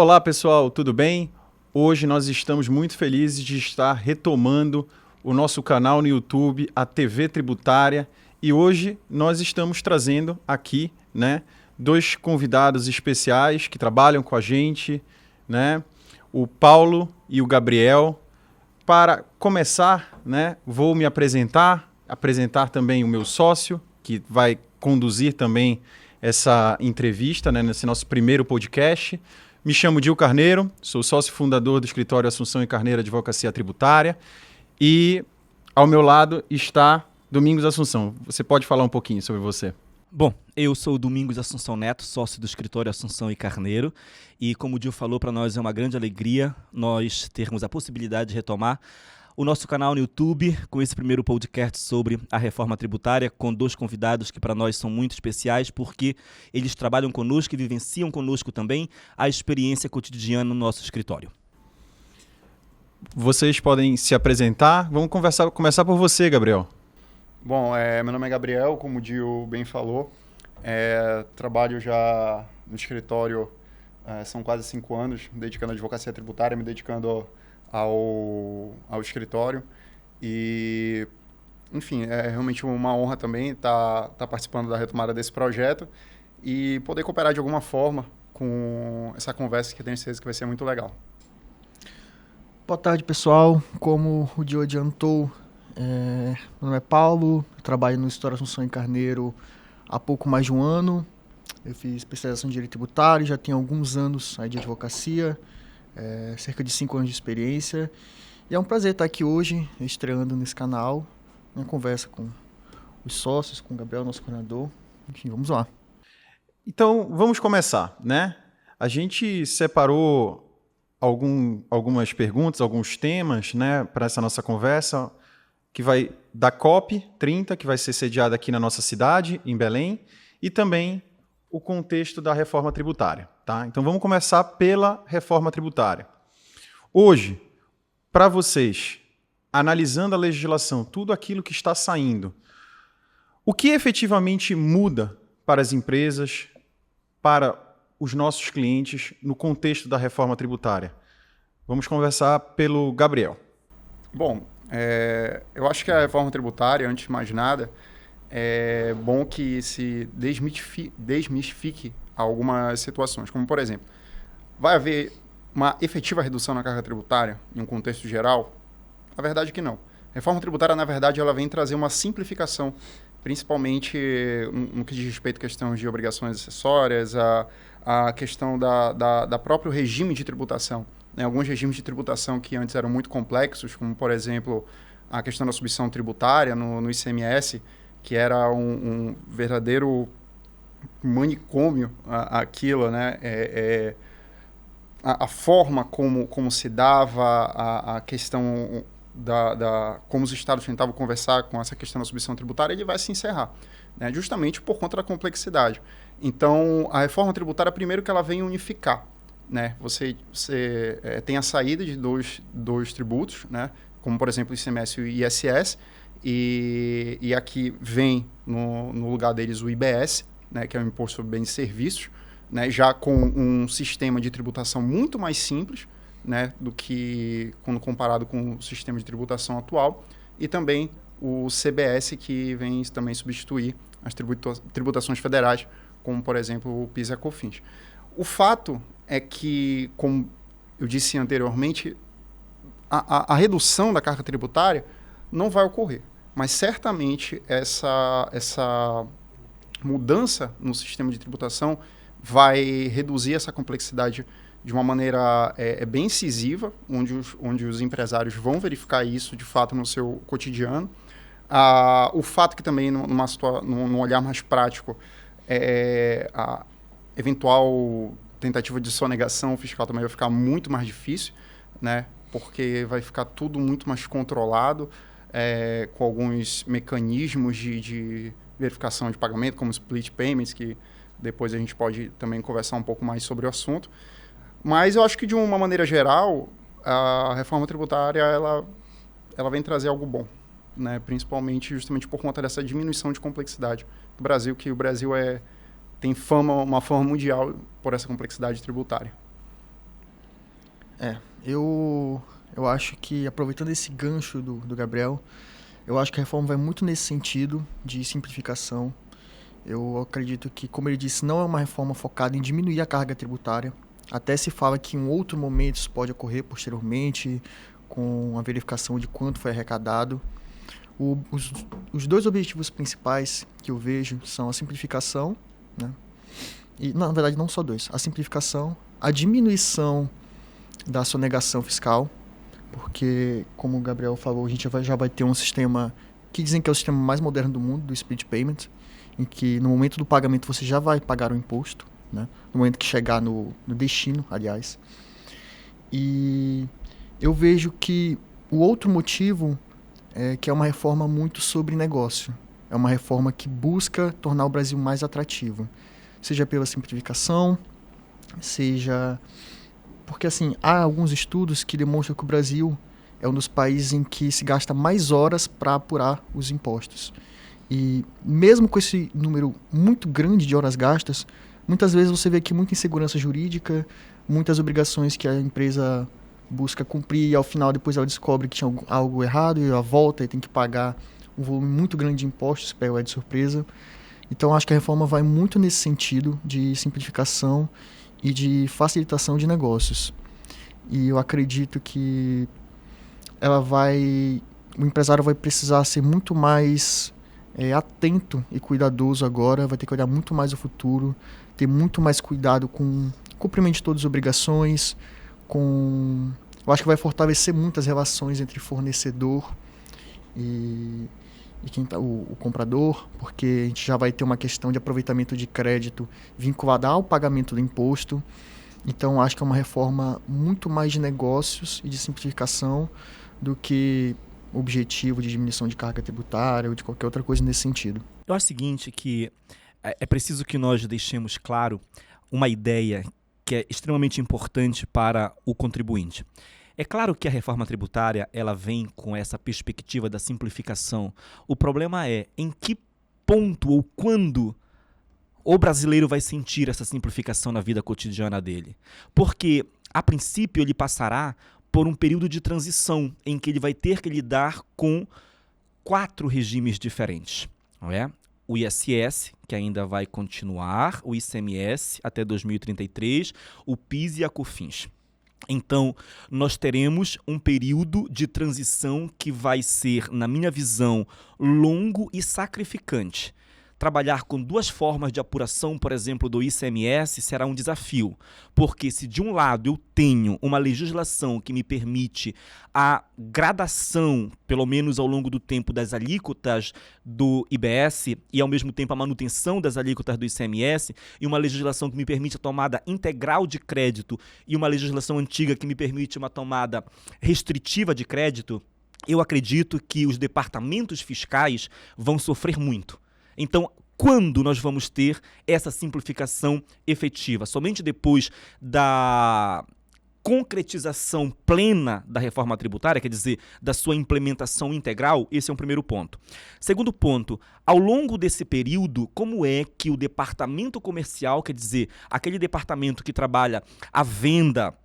Olá pessoal, tudo bem? Hoje nós estamos muito felizes de estar retomando o nosso canal no YouTube, a TV Tributária, e hoje nós estamos trazendo aqui, dois convidados especiais que trabalham com a gente, o Paulo e o Gabriel. Para começar, vou me apresentar também o meu sócio, que vai conduzir também essa entrevista, nesse nosso primeiro podcast. Me chamo Dil Carneiro, sou sócio fundador do escritório Assunção e Carneiro Advocacia Tributária e ao meu lado está Domingos Assunção. Você pode falar um pouquinho sobre você? Bom, eu sou o Domingos Assunção Neto, sócio do escritório Assunção e Carneiro, e como o Dil falou, para nós é uma grande alegria nós termos a possibilidade de retomar o nosso canal no YouTube com esse primeiro podcast sobre a reforma tributária, com dois convidados que para nós são muito especiais, porque eles trabalham conosco e vivenciam conosco também a experiência cotidiana no nosso escritório. Vocês podem se apresentar. Vamos começar por você, Gabriel. Bom, meu nome é Gabriel, como o Dil bem falou. Trabalho já no escritório, são quase 5 anos, me dedicando à advocacia tributária, me dedicando ao escritório. E, enfim, é realmente uma honra também estar participando da retomada desse projeto e poder cooperar de alguma forma com essa conversa que tenho certeza que vai ser muito legal. Boa tarde, pessoal. Como o Dil adiantou, meu nome é Paulo, eu trabalho no escritório Assunção e Carneiro há pouco mais de um ano. Eu fiz especialização em Direito Tributário, já tenho alguns anos aí de advocacia, cerca de 5 anos de experiência. E é um prazer estar aqui hoje, estreando nesse canal, uma conversa com os sócios, com o Gabriel, nosso coordenador. Enfim, vamos lá. Então, vamos começar, A gente separou algumas perguntas, alguns temas, para essa nossa conversa, que vai da COP30, que vai ser sediada aqui na nossa cidade, em Belém, e também o contexto da reforma tributária. Tá? Então vamos começar pela reforma tributária. Hoje, para vocês, analisando a legislação, tudo aquilo que está saindo, o que efetivamente muda para as empresas, para os nossos clientes, no contexto da reforma tributária? Vamos conversar pelo Gabriel. Bom, eu acho que a reforma tributária, antes de mais nada, é bom que se desmistifique algumas situações, como, por exemplo, vai haver uma efetiva redução na carga tributária em um contexto geral? Na verdade que não. A reforma tributária, na verdade, ela vem trazer uma simplificação, principalmente no que diz respeito à questão de obrigações acessórias, a questão da próprio regime de tributação. Alguns regimes de tributação que antes eram muito complexos, como, por exemplo, a questão da substituição tributária no ICMS, que era um verdadeiro manicômio aquilo, a forma como se dava a questão como os estados tentavam conversar com essa questão da substituição tributária, ele vai se encerrar, justamente por conta da complexidade. Então, a reforma tributária, primeiro que ela vem unificar, Você tem a saída de dois tributos, como, por exemplo, o ICMS e o ISS, e aqui vem no lugar deles o IBS, que é o Imposto sobre Bens e Serviços, já com um sistema de tributação muito mais simples, do que quando comparado com o sistema de tributação atual, e também o CBS, que vem também substituir as tributações federais, como, por exemplo, o PIS e a COFINS. O fato é que, como eu disse anteriormente, a redução da carga tributária não vai ocorrer, mas certamente essa mudança no sistema de tributação vai reduzir essa complexidade de uma maneira bem incisiva, onde os empresários vão verificar isso de fato no seu cotidiano. O fato que também, num olhar mais prático, a eventual tentativa de sonegação fiscal também vai ficar muito mais difícil, porque vai ficar tudo muito mais controlado, com alguns mecanismos de verificação de pagamento, como split payments, que depois a gente pode também conversar um pouco mais sobre o assunto. Mas eu acho que, de uma maneira geral, a reforma tributária ela vem trazer algo bom, principalmente justamente por conta dessa diminuição de complexidade do Brasil, que o Brasil tem uma fama mundial por essa complexidade tributária. Eu acho que, aproveitando esse gancho do Gabriel, eu acho que a reforma vai muito nesse sentido de simplificação. Eu acredito que, como ele disse, não é uma reforma focada em diminuir a carga tributária. Até se fala que em outro momento isso pode ocorrer posteriormente, com a verificação de quanto foi arrecadado. Os dois objetivos principais que eu vejo são a simplificação, né? E, na verdade, não só dois. A simplificação, a diminuição da sonegação fiscal, porque, como o Gabriel falou, a gente já vai ter um sistema que dizem que é o sistema mais moderno do mundo, do split payment, em que no momento do pagamento você já vai pagar o imposto, né? No momento que chegar no destino, aliás. E eu vejo que o outro motivo é que é uma reforma muito sobre negócio. É uma reforma que busca tornar o Brasil mais atrativo, seja pela simplificação, seja... Porque, assim, há alguns estudos que demonstram que o Brasil é um dos países em que se gasta mais horas para apurar os impostos. E mesmo com esse número muito grande de horas gastas, muitas vezes você vê aqui muita insegurança jurídica, muitas obrigações que a empresa busca cumprir e ao final depois ela descobre que tinha algo errado e ela volta e tem que pagar um volume muito grande de impostos, pega ela de surpresa. Então acho que a reforma vai muito nesse sentido de simplificação e de facilitação de negócios. E eu acredito que o empresário vai precisar ser muito mais atento e cuidadoso agora, vai ter que olhar muito mais o futuro, ter muito mais cuidado com o cumprimento de todas as obrigações, eu acho que vai fortalecer muito as relações entre fornecedor e quem tá, o comprador, porque a gente já vai ter uma questão de aproveitamento de crédito vinculada ao pagamento do imposto. Então, acho que é uma reforma muito mais de negócios e de simplificação do que objetivo de diminuição de carga tributária ou de qualquer outra coisa nesse sentido. Eu acho o seguinte, que é preciso que nós deixemos claro uma ideia que é extremamente importante para o contribuinte. É claro que a reforma tributária ela vem com essa perspectiva da simplificação. O problema é em que ponto ou quando o brasileiro vai sentir essa simplificação na vida cotidiana dele. Porque, a princípio, ele passará por um período de transição em que ele vai ter que lidar com 4 regimes diferentes, não é? O ISS, que ainda vai continuar, o ICMS até 2033, o PIS e a COFINS. Então, nós teremos um período de transição que vai ser, na minha visão, longo e sacrificante. Trabalhar com 2 formas de apuração, por exemplo, do ICMS, será um desafio, porque se de um lado eu tenho uma legislação que me permite a gradação, pelo menos ao longo do tempo, das alíquotas do IBS e ao mesmo tempo a manutenção das alíquotas do ICMS, e uma legislação que me permite a tomada integral de crédito e uma legislação antiga que me permite uma tomada restritiva de crédito, eu acredito que os departamentos fiscais vão sofrer muito. Então, quando nós vamos ter essa simplificação efetiva? Somente depois da concretização plena da reforma tributária, quer dizer, da sua implementação integral? Esse é um primeiro ponto. Segundo ponto, ao longo desse período, como é que o departamento comercial, quer dizer, aquele departamento que trabalha a venda,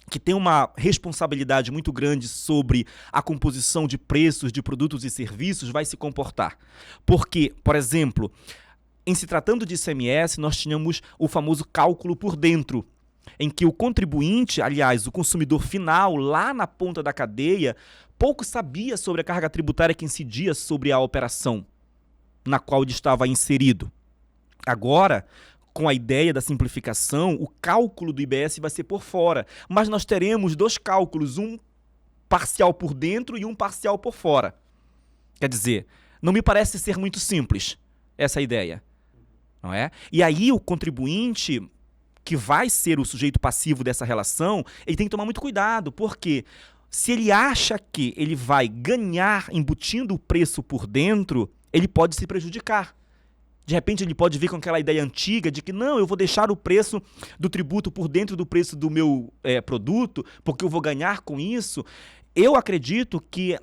que tem uma responsabilidade muito grande sobre a composição de preços de produtos e serviços, vai se comportar. Porque, por exemplo, em se tratando de ICMS, nós tínhamos o famoso cálculo por dentro, em que o contribuinte, aliás, o consumidor final, lá na ponta da cadeia, pouco sabia sobre a carga tributária que incidia sobre a operação na qual ele estava inserido. Agora, com a ideia da simplificação, o cálculo do IBS vai ser por fora, mas nós teremos 2 cálculos, um parcial por dentro e um parcial por fora. Quer dizer, não me parece ser muito simples essa ideia, não é? E aí o contribuinte, que vai ser o sujeito passivo dessa relação, ele tem que tomar muito cuidado, porque se ele acha que ele vai ganhar embutindo o preço por dentro, ele pode se prejudicar. De repente ele pode vir com aquela ideia antiga de que não, eu vou deixar o preço do tributo por dentro do preço do meu produto, porque eu vou ganhar com isso. Eu acredito que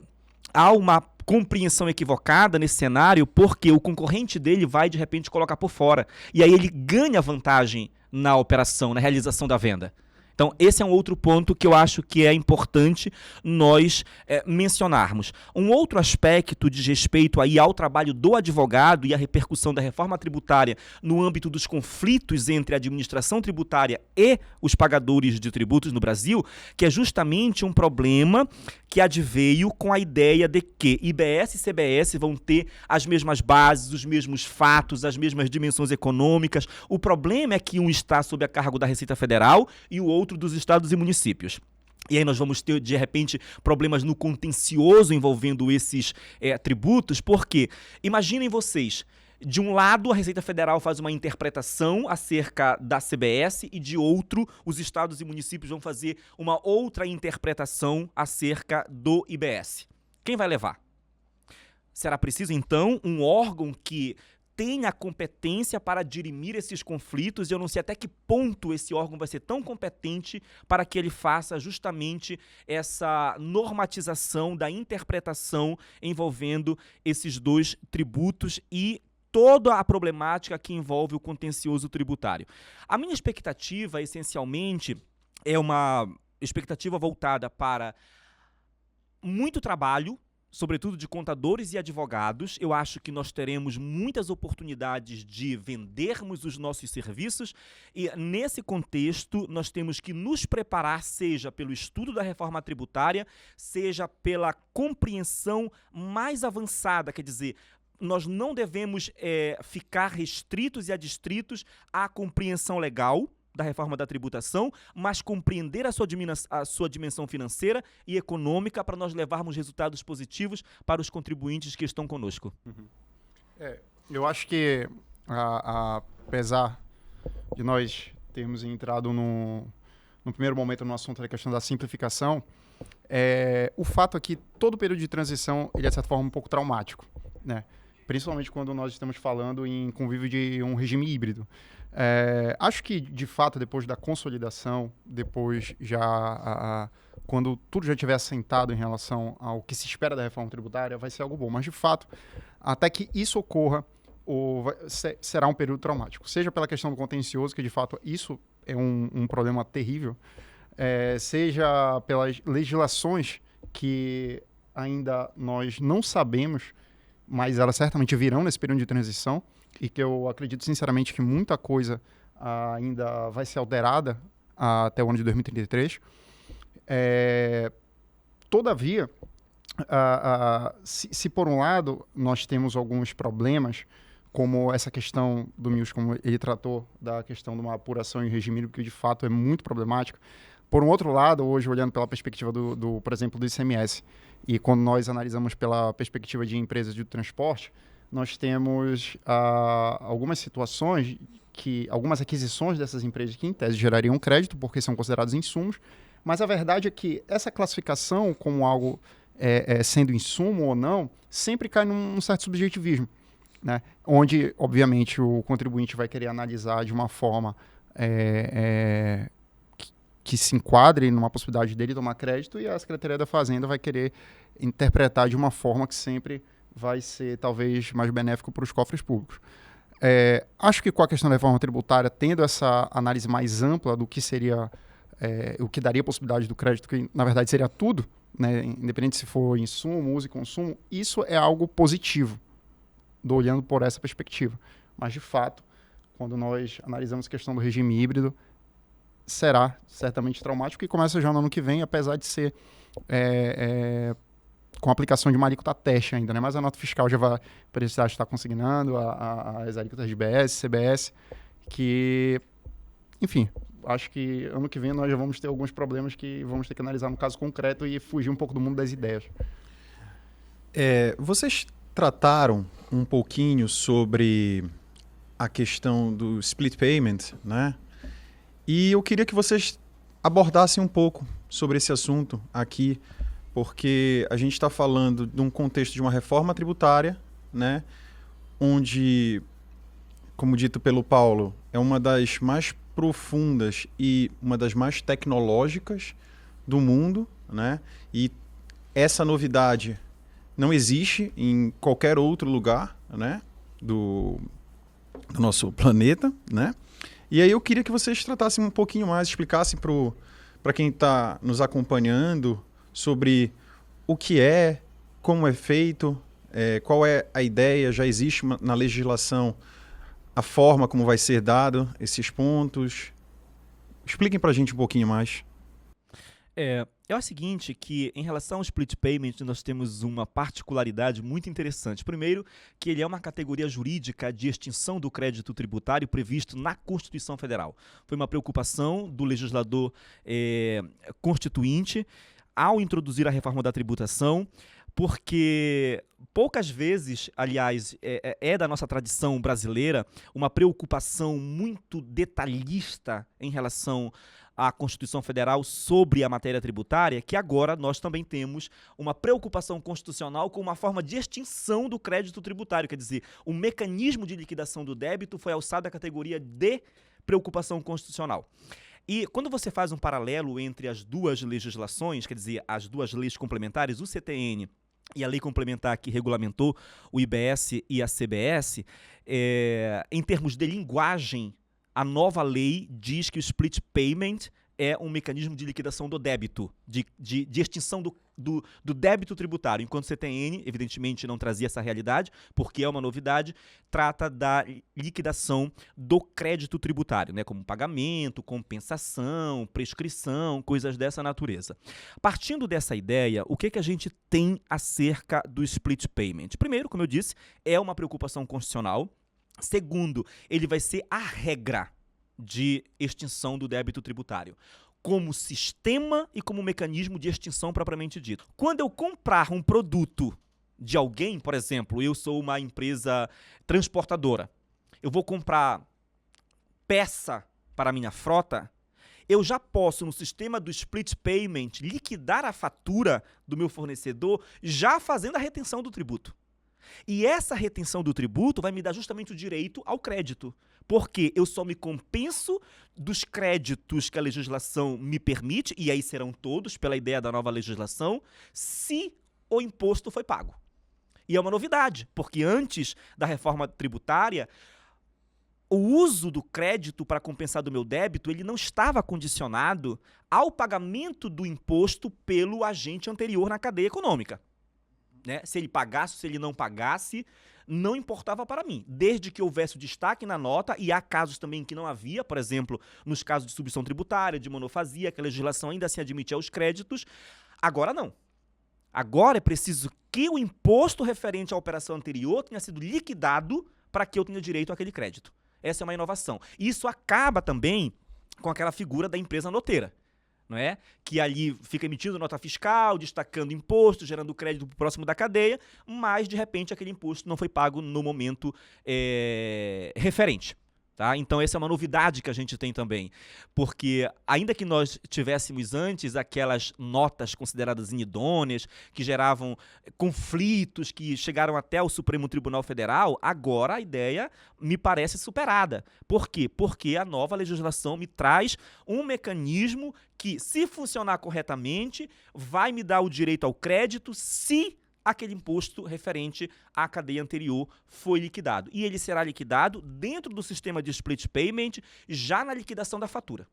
há uma compreensão equivocada nesse cenário, porque o concorrente dele vai de repente colocar por fora. E aí ele ganha vantagem na operação, na realização da venda. Então, esse é um outro ponto que eu acho que é importante nós mencionarmos. Um outro aspecto diz respeito aí ao trabalho do advogado e a repercussão da reforma tributária no âmbito dos conflitos entre a administração tributária e os pagadores de tributos no Brasil, que é justamente um problema que adveio com a ideia de que IBS e CBS vão ter as mesmas bases, os mesmos fatos, as mesmas dimensões econômicas. O problema é que um está sob a cargo da Receita Federal e o outro dos estados e municípios. E aí nós vamos ter, de repente, problemas no contencioso envolvendo esses tributos, porque imaginem vocês, de um lado a Receita Federal faz uma interpretação acerca da CBS e de outro os estados e municípios vão fazer uma outra interpretação acerca do IBS. Quem vai levar? Será preciso, então, um órgão que tenha competência para dirimir esses conflitos, e eu não sei até que ponto esse órgão vai ser tão competente para que ele faça justamente essa normatização da interpretação envolvendo esses dois tributos e toda a problemática que envolve o contencioso tributário. A minha expectativa, essencialmente, é uma expectativa voltada para muito trabalho, sobretudo de contadores e advogados. Eu acho que nós teremos muitas oportunidades de vendermos os nossos serviços e, nesse contexto, nós temos que nos preparar, seja pelo estudo da reforma tributária, seja pela compreensão mais avançada, quer dizer, nós não devemos ficar restritos e adstritos à compreensão legal da reforma da tributação, mas compreender a sua dimensão financeira e econômica para nós levarmos resultados positivos para os contribuintes que estão conosco. Eu acho que, apesar de nós termos entrado no primeiro momento no assunto da questão da simplificação, o fato é que todo o período de transição ele é, de certa forma, um pouco traumático, né? Principalmente quando nós estamos falando em convívio de um regime híbrido. Acho que, de fato, depois da consolidação, depois já quando tudo já estiver assentado em relação ao que se espera da reforma tributária, vai ser algo bom. Mas, de fato, até que isso ocorra, será um período traumático. Seja pela questão do contencioso, que, de fato, isso é um problema terrível, seja pelas legislações que ainda nós não sabemos, mas elas certamente virão nesse período de transição, e que eu acredito sinceramente que muita coisa ainda vai ser alterada até o ano de 2033. Todavia, se por um lado nós temos alguns problemas, como essa questão do Mills, como ele tratou da questão de uma apuração em regime híbrido, que de fato é muito problemática. Por um outro lado, hoje, olhando pela perspectiva por exemplo, do ICMS, e quando nós analisamos pela perspectiva de empresas de transporte, nós temos algumas situações, algumas aquisições dessas empresas que, em tese, gerariam crédito, porque são considerados insumos, mas a verdade é que essa classificação como algo sendo insumo ou não, sempre cai num certo subjetivismo, né? Onde, obviamente, o contribuinte vai querer analisar de uma forma que se enquadre numa possibilidade dele tomar crédito, e a Secretaria da Fazenda vai querer interpretar de uma forma que sempre vai ser, talvez, mais benéfico para os cofres públicos. Acho que com a questão da reforma tributária, tendo essa análise mais ampla do que seria, o que daria possibilidade do crédito, que na verdade seria tudo, né, independente se for insumo, uso e consumo, isso é algo positivo, olhando por essa perspectiva. Mas, de fato, quando nós analisamos a questão do regime híbrido, será certamente traumático, e começa já no ano que vem, apesar de ser com a aplicação de uma alíquota teste ainda, né? Mas a nota fiscal já vai precisar estar consignando as alíquotas de IBS, CBS, que, enfim, acho que ano que vem nós já vamos ter alguns problemas que vamos ter que analisar no caso concreto e fugir um pouco do mundo das ideias. Vocês trataram um pouquinho sobre a questão do split payment, né? E eu queria que vocês abordassem um pouco sobre esse assunto aqui, porque a gente está falando de um contexto de uma reforma tributária, né, onde, como dito pelo Paulo, é uma das mais profundas e uma das mais tecnológicas do mundo, né? E essa novidade não existe em qualquer outro lugar, né, do nosso planeta, né? E aí eu queria que vocês tratassem um pouquinho mais, explicassem para quem está nos acompanhando sobre o que é, como é feito, qual é a ideia, já existe na legislação a forma como vai ser dado esses pontos. Expliquem para a gente um pouquinho mais. É o seguinte, que em relação ao split payment, nós temos uma particularidade muito interessante. Primeiro, que ele é uma categoria jurídica de extinção do crédito tributário previsto na Constituição Federal. Foi uma preocupação do legislador constituinte ao introduzir a reforma da tributação, porque poucas vezes, aliás, é da nossa tradição brasileira, uma preocupação muito detalhista em relação à Constituição Federal sobre a matéria tributária, que agora nós também temos uma preocupação constitucional com uma forma de extinção do crédito tributário, quer dizer, o mecanismo de liquidação do débito foi alçado à categoria de preocupação constitucional. E quando você faz um paralelo entre as duas legislações, quer dizer, as duas leis complementares, o CTN e a lei complementar que regulamentou o IBS e a CBS, em termos de linguagem, a nova lei diz que o split payment é um mecanismo de liquidação do débito, de extinção do débito tributário, enquanto o CTN, evidentemente, não trazia essa realidade, porque é uma novidade, trata da liquidação do crédito tributário, né, como pagamento, compensação, prescrição, coisas dessa natureza. Partindo dessa ideia, o que a gente tem acerca do split payment? Primeiro, como eu disse, é uma preocupação constitucional. Segundo, ele vai ser a regra de extinção do débito tributário, como sistema e como mecanismo de extinção propriamente dito. Quando eu comprar um produto de alguém, por exemplo, eu sou uma empresa transportadora, eu vou comprar peça para a minha frota, eu já posso, no sistema do split payment, liquidar a fatura do meu fornecedor já fazendo a retenção do tributo. E essa retenção do tributo vai me dar justamente o direito ao crédito, porque eu só me compenso dos créditos que a legislação me permite, e aí serão todos, pela ideia da nova legislação, se o imposto foi pago. E é uma novidade, porque antes da reforma tributária, o uso do crédito para compensar do meu débito, ele não estava condicionado ao pagamento do imposto pelo agente anterior na cadeia econômica. Né? Se ele pagasse, se ele não pagasse, não importava para mim, desde que houvesse o destaque na nota, e há casos também que não havia, por exemplo, nos casos de substituição tributária, de monofasia, que a legislação ainda assim admitia os créditos, agora não. Agora é preciso que o imposto referente à operação anterior tenha sido liquidado para que eu tenha direito àquele crédito. Essa é uma inovação. Isso acaba também com aquela figura da empresa noteira, não é? Que ali fica emitindo nota fiscal, destacando imposto, gerando crédito próximo da cadeia, mas, de repente, aquele imposto não foi pago no momento referente. Tá? Então, essa é uma novidade que a gente tem também, porque ainda que nós tivéssemos antes aquelas notas consideradas inidôneas, que geravam conflitos, que chegaram até o Supremo Tribunal Federal, agora a ideia me parece superada. Por quê? Porque a nova legislação me traz um mecanismo que, se funcionar corretamente, vai me dar o direito ao crédito se aquele imposto referente à cadeia anterior foi liquidado. E ele será liquidado dentro do sistema de split payment, já na liquidação da fatura.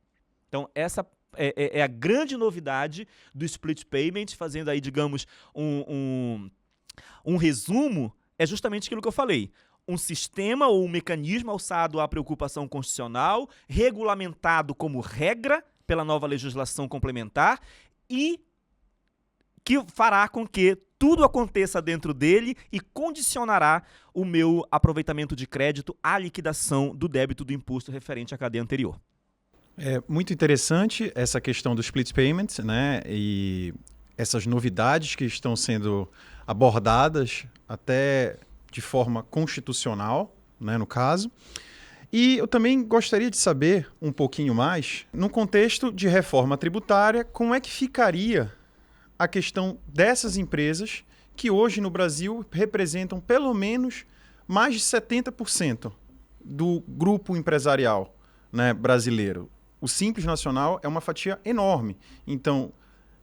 Então, essa é a grande novidade do split payment, fazendo aí, digamos, um resumo, é justamente aquilo que eu falei. Um sistema ou um mecanismo alçado à preocupação constitucional, regulamentado como regra pela nova legislação complementar e que fará com que tudo aconteça dentro dele e condicionará o meu aproveitamento de crédito à liquidação do débito do imposto referente à cadeia anterior. É muito interessante essa questão do split payment, né? E essas novidades que estão sendo abordadas até de forma constitucional, né, no caso. E eu também gostaria de saber um pouquinho mais, no contexto de reforma tributária, como é que ficaria a questão dessas empresas que hoje no Brasil representam pelo menos mais de 70% do grupo empresarial, né, brasileiro. O Simples Nacional é uma fatia enorme. Então,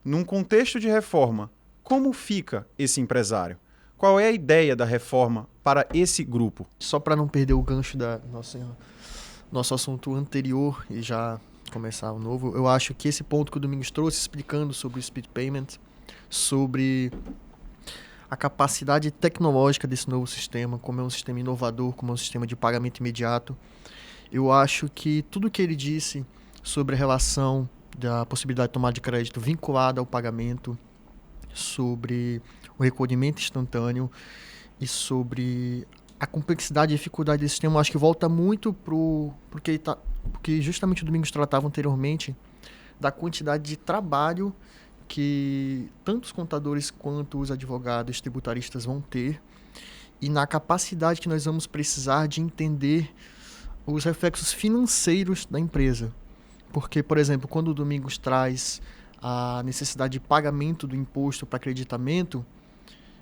num contexto de reforma, como fica esse empresário? Qual é a ideia da reforma para esse grupo? Só para não perder o gancho da nossa nosso assunto anterior e já começar o novo, eu acho que esse ponto que o Domingos trouxe, explicando sobre o Speed Payment, sobre a capacidade tecnológica desse novo sistema, como é um sistema inovador, como é um sistema de pagamento imediato, eu acho que tudo que ele disse sobre a relação da possibilidade de tomada de crédito vinculada ao pagamento, sobre o recolhimento instantâneo e sobre a complexidade e dificuldade desse sistema, eu acho que volta muito porque justamente o Domingos tratava anteriormente da quantidade de trabalho que tanto os contadores quanto os advogados tributaristas vão ter e na capacidade que nós vamos precisar de entender os reflexos financeiros da empresa. Porque, por exemplo, quando o Domingos traz a necessidade de pagamento do imposto para acreditamento,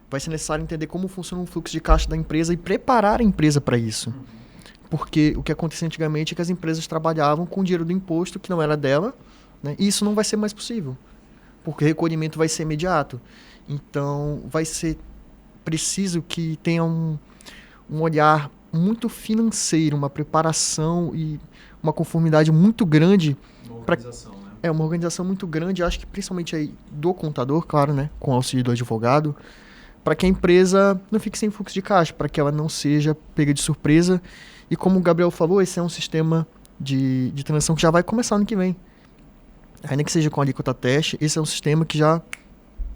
vai ser necessário entender como funciona o fluxo de caixa da empresa e preparar a empresa para isso. Porque o que acontecia antigamente é que as empresas trabalhavam com o dinheiro do imposto que não era dela, né? E isso não vai ser mais possível, porque o recolhimento vai ser imediato. Então, vai ser preciso que tenha um olhar muito financeiro, uma preparação e uma conformidade muito grande. Uma organização, né? É uma organização muito grande, acho que principalmente aí do contador, claro, né, com o auxílio do advogado, para que a empresa não fique sem fluxo de caixa, para que ela não seja pega de surpresa. E como o Gabriel falou, esse é um sistema de transação que já vai começar ano que vem. Ainda que seja com a alíquota teste, esse é um sistema que já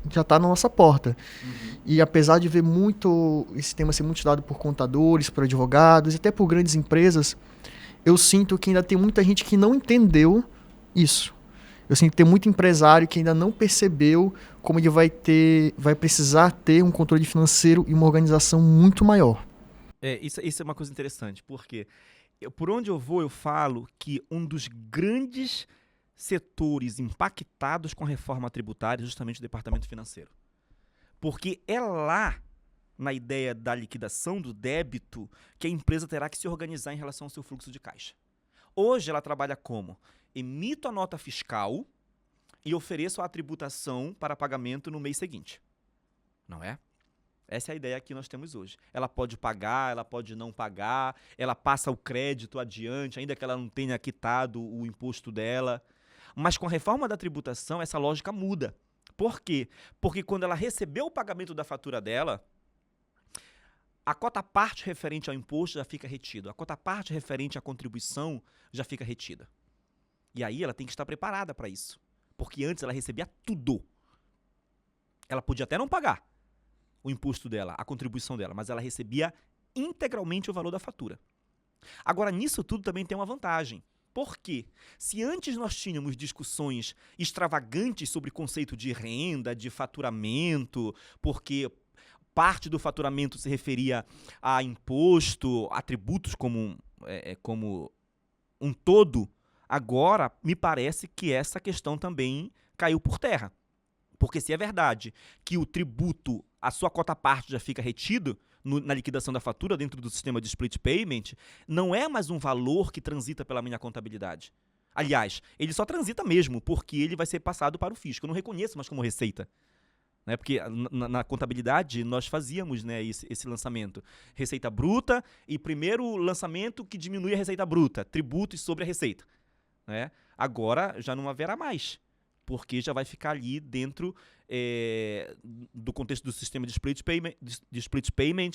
está na nossa porta. E apesar de ver muito esse sistema ser muito estudado por contadores, por advogados e até por grandes empresas, eu sinto que ainda tem muita gente que não entendeu isso. Eu sinto que tem muito empresário que ainda não percebeu como ele vai precisar ter um controle financeiro e uma organização muito maior. Isso é uma coisa interessante, porque por onde eu vou, eu falo que um dos grandes setores impactados com a reforma tributária é justamente o departamento financeiro. Porque é lá, na ideia da liquidação do débito, que a empresa terá que se organizar em relação ao seu fluxo de caixa. Hoje ela trabalha como? Emito a nota fiscal e ofereço a tributação para pagamento no mês seguinte. Não é? Essa é a ideia que nós temos hoje. Ela pode pagar, ela pode não pagar, ela passa o crédito adiante, ainda que ela não tenha quitado o imposto dela. Mas com a reforma da tributação, essa lógica muda. Por quê? Porque quando ela recebeu o pagamento da fatura dela, a cota-parte referente ao imposto já fica retida. A cota-parte referente à contribuição já fica retida. E aí ela tem que estar preparada para isso. Porque antes ela recebia tudo. Ela podia até não pagar o imposto dela, a contribuição dela, mas ela recebia integralmente o valor da fatura. Agora, nisso tudo também tem uma vantagem. Por quê? Se antes nós tínhamos discussões extravagantes sobre conceito de renda, de faturamento, porque parte do faturamento se referia a imposto, a tributos como um todo, agora me parece que essa questão também caiu por terra. Porque se é verdade que o tributo, a sua cota-parte já fica retido na liquidação da fatura dentro do sistema de split payment, não é mais um valor que transita pela minha contabilidade. Aliás, ele só transita mesmo, porque ele vai ser passado para o fisco. Eu não reconheço mais como receita. Né? Porque na contabilidade nós fazíamos, né, esse lançamento. Receita bruta e primeiro lançamento que diminui a receita bruta, tributos sobre a receita. Né? Agora já não haverá mais, porque já vai ficar ali dentro do contexto do sistema de split payment,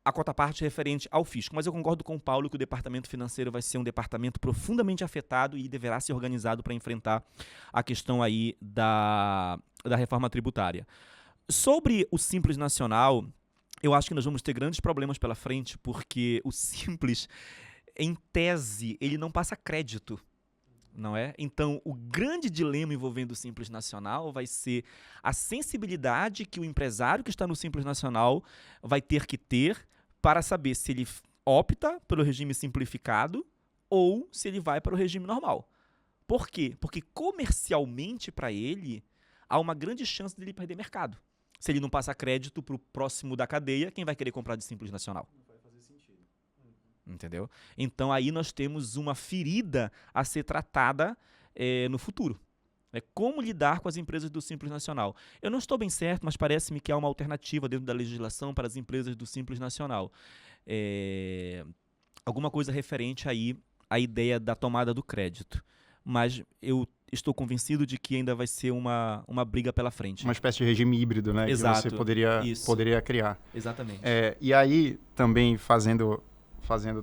a cota-parte referente ao fisco. Mas eu concordo com o Paulo que o departamento financeiro vai ser um departamento profundamente afetado e deverá ser organizado para enfrentar a questão aí da reforma tributária. Sobre o Simples Nacional, eu acho que nós vamos ter grandes problemas pela frente, porque o Simples, em tese, ele não passa crédito. Não é? Então, o grande dilema envolvendo o Simples Nacional vai ser a sensibilidade que o empresário que está no Simples Nacional vai ter que ter para saber se ele opta pelo regime simplificado ou se ele vai para o regime normal. Por quê? Porque comercialmente para ele há uma grande chance de ele perder mercado. Se ele não passar crédito para o próximo da cadeia, quem vai querer comprar de Simples Nacional? Entendeu? Então aí nós temos uma ferida a ser tratada no futuro. Como lidar com as empresas do Simples Nacional? Eu não estou bem certo, mas parece-me que há uma alternativa dentro da legislação para as empresas do Simples Nacional. Alguma coisa referente aí a ideia da tomada do crédito. Mas eu estou convencido de que ainda vai ser uma briga pela frente. Uma espécie de regime híbrido, né? Exato, que você poderia criar. Exatamente. E aí, também fazendo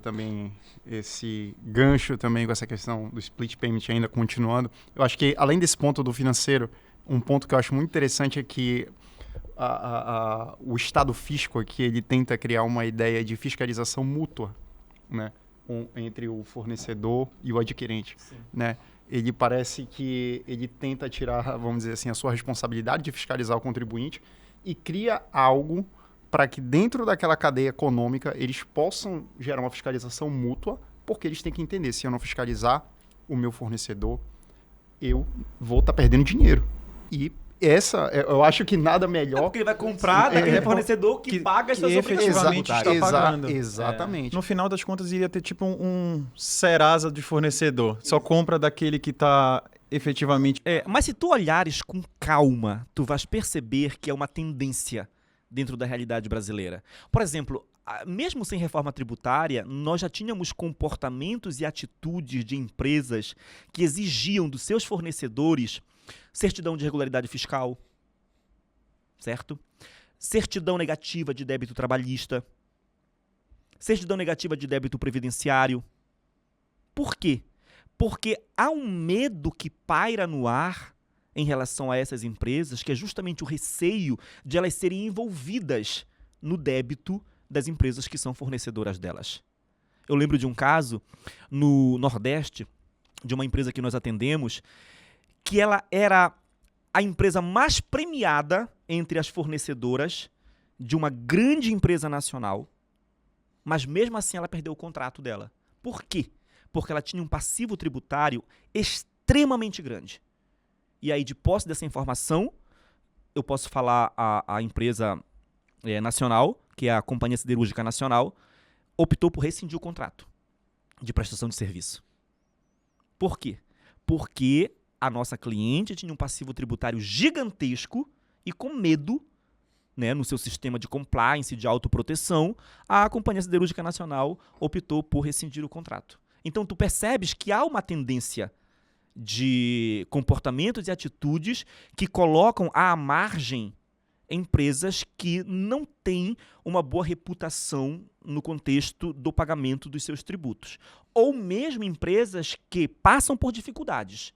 também esse gancho também com essa questão do split payment ainda continuando, eu acho que, além desse ponto do financeiro, um ponto que eu acho muito interessante é que o Estado físico aqui, ele tenta criar uma ideia de fiscalização mútua, né? Entre o fornecedor e o adquirente, né? Ele parece que ele tenta tirar, vamos dizer assim, a sua responsabilidade de fiscalizar o contribuinte e cria algo para que dentro daquela cadeia econômica eles possam gerar uma fiscalização mútua, porque eles têm que entender, se eu não fiscalizar o meu fornecedor, eu vou estar perdendo dinheiro. E eu acho que nada melhor... porque ele vai comprar daquele fornecedor que paga as suas efetivamente está pagando. Exatamente. No final das contas, iria ter tipo um Serasa de fornecedor. Só compra daquele que está efetivamente... Mas se tu olhares com calma, tu vais perceber que é uma tendência dentro da realidade brasileira. Por exemplo, mesmo sem reforma tributária, nós já tínhamos comportamentos e atitudes de empresas que exigiam dos seus fornecedores certidão de regularidade fiscal, certo? Certidão negativa de débito trabalhista, certidão negativa de débito previdenciário. Por quê? Porque há um medo que paira no ar em relação a essas empresas, que é justamente o receio de elas serem envolvidas no débito das empresas que são fornecedoras delas. Eu lembro de um caso no Nordeste, de uma empresa que nós atendemos, que ela era a empresa mais premiada entre as fornecedoras de uma grande empresa nacional, mas mesmo assim ela perdeu o contrato dela. Por quê? Porque ela tinha um passivo tributário extremamente grande. E aí, de posse dessa informação, eu posso falar a empresa nacional, que é a Companhia Siderúrgica Nacional, optou por rescindir o contrato de prestação de serviço. Por quê? Porque a nossa cliente tinha um passivo tributário gigantesco e com medo, né, no seu sistema de compliance, de autoproteção, a Companhia Siderúrgica Nacional optou por rescindir o contrato. Então, tu percebes que há uma tendência de comportamentos e atitudes que colocam à margem empresas que não têm uma boa reputação no contexto do pagamento dos seus tributos. Ou mesmo empresas que passam por dificuldades.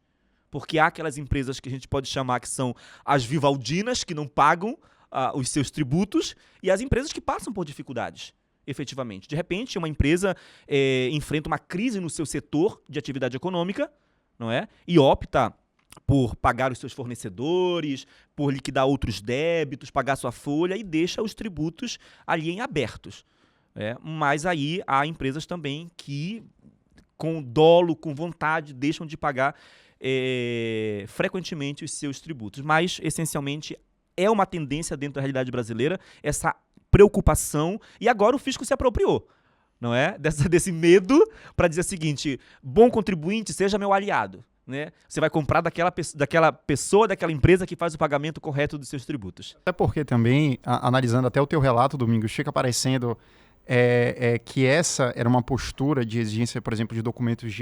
Porque há aquelas empresas que a gente pode chamar que são as vivaldinas, que não pagam os seus tributos, e as empresas que passam por dificuldades, efetivamente. De repente, uma empresa enfrenta uma crise no seu setor de atividade econômica, não é? E opta por pagar os seus fornecedores, por liquidar outros débitos, pagar sua folha e deixa os tributos ali em abertos. Mas aí há empresas também que, com dolo, com vontade, deixam de pagar frequentemente os seus tributos. Mas, essencialmente, é uma tendência dentro da realidade brasileira, essa preocupação, e agora o fisco se apropriou, não é? Desse medo para dizer o seguinte: bom contribuinte, seja meu aliado. Né? Você vai comprar daquela pessoa, daquela empresa que faz o pagamento correto dos seus tributos. Até porque também, analisando até o teu relato, Domingos, fica parecendo que essa era uma postura de exigência, por exemplo, de documentos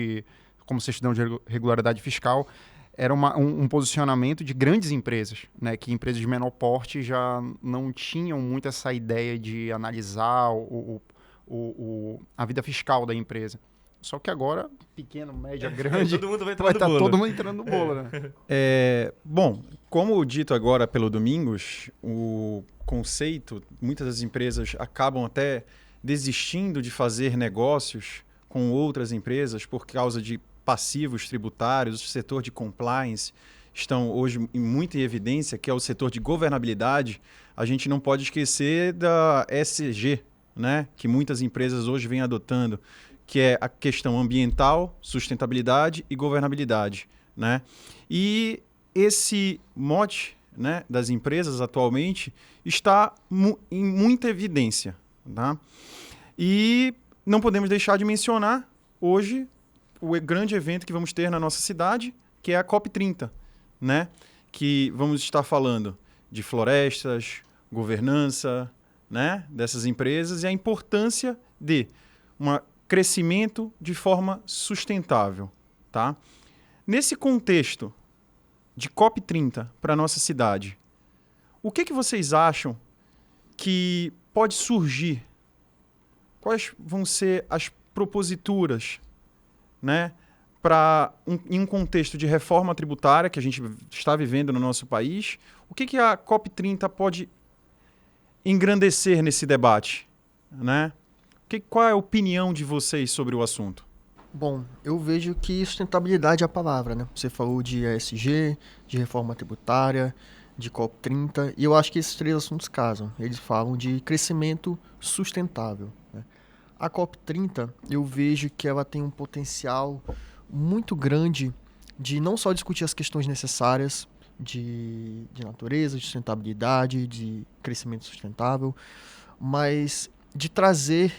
como certidão de regularidade fiscal, era um posicionamento de grandes empresas, né? Que empresas de menor porte já não tinham muito essa ideia de analisar a vida fiscal da empresa. Só que agora, pequeno, média, grande, todo mundo vai estar todo mundo entrando no bolo, né? Bom, como dito agora pelo Domingos, o conceito, muitas das empresas acabam até desistindo de fazer negócios com outras empresas por causa de passivos tributários. O setor de compliance estão hoje muito em evidência, que é o setor de governabilidade. A gente não pode esquecer da ESG, né? Que muitas empresas hoje vêm adotando, que é a questão ambiental, sustentabilidade e governabilidade, né? E esse mote, né, das empresas atualmente está em muita evidência, tá? E não podemos deixar de mencionar hoje o grande evento que vamos ter na nossa cidade, que é a COP30, né? Que vamos estar falando de florestas, governança, né, dessas empresas, e a importância de uma crescimento de forma sustentável, tá? Nesse contexto de COP30 para a nossa cidade, o que vocês acham que pode surgir? Quais vão ser as proposituras, né, em um contexto de reforma tributária que a gente está vivendo no nosso país? O que a COP30 pode engrandecer nesse debate, né? Qual é a opinião de vocês sobre o assunto? Bom, eu vejo que sustentabilidade é a palavra, né? Você falou de ESG, de reforma tributária, de COP30, e eu acho que esses três assuntos casam. Eles falam de crescimento sustentável, né? A COP30, eu vejo que ela tem um potencial muito grande de não só discutir as questões necessárias de natureza, de sustentabilidade, de crescimento sustentável, mas de trazer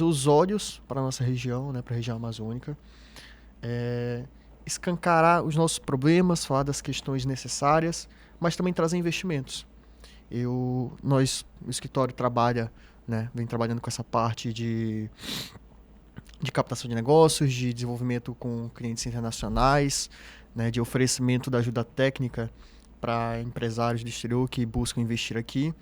os olhos para a nossa região, né, para a região amazônica, escancarar os nossos problemas, falar das questões necessárias, mas também trazer investimentos. O escritório trabalha, né, vem trabalhando com essa parte de captação de negócios, de desenvolvimento com clientes internacionais, né, de oferecimento da ajuda técnica para empresários do exterior que buscam investir aqui.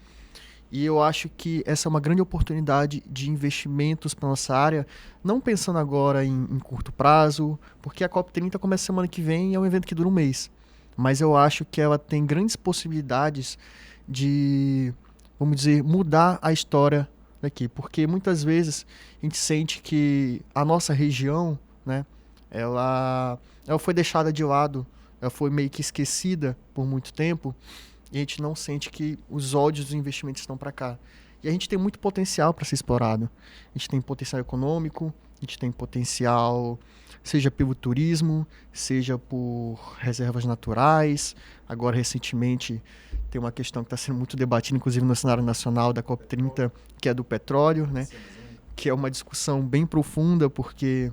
E eu acho que essa é uma grande oportunidade de investimentos para nossa área, não pensando agora em curto prazo, porque a COP30 começa semana que vem e é um evento que dura um mês. Mas eu acho que ela tem grandes possibilidades de, vamos dizer, mudar a história daqui. Porque muitas vezes a gente sente que a nossa região, né, ela foi deixada de lado, ela foi meio que esquecida por muito tempo, e a gente não sente que os olhos dos investimentos estão para cá. E a gente tem muito potencial para ser explorado. A gente tem potencial econômico, a gente tem potencial, seja pelo turismo, seja por reservas naturais. Agora, recentemente, tem uma questão que está sendo muito debatida, inclusive no cenário nacional da COP30, que é do petróleo, né? Que é uma discussão bem profunda, porque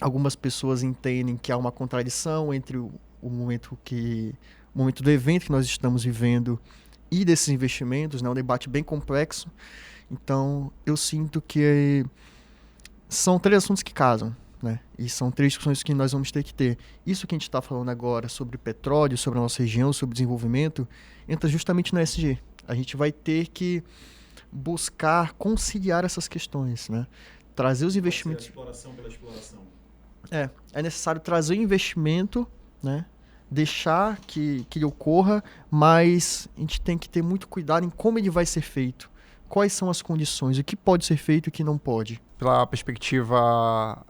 algumas pessoas entendem que há uma contradição entre o momento do evento que nós estamos vivendo e desses investimentos, né? Um debate bem complexo. Então, eu sinto que são três assuntos que casam, né? E são três discussões que nós vamos ter que ter. Isso que a gente está falando agora sobre petróleo, sobre a nossa região, sobre desenvolvimento, entra justamente no ESG. A gente vai ter que buscar conciliar essas questões, né? Trazer os investimentos... Exploração pela exploração. É necessário trazer o investimento, né? Deixar que ele ocorra, mas a gente tem que ter muito cuidado em como ele vai ser feito. Quais são as condições, o que pode ser feito e o que não pode. Pela perspectiva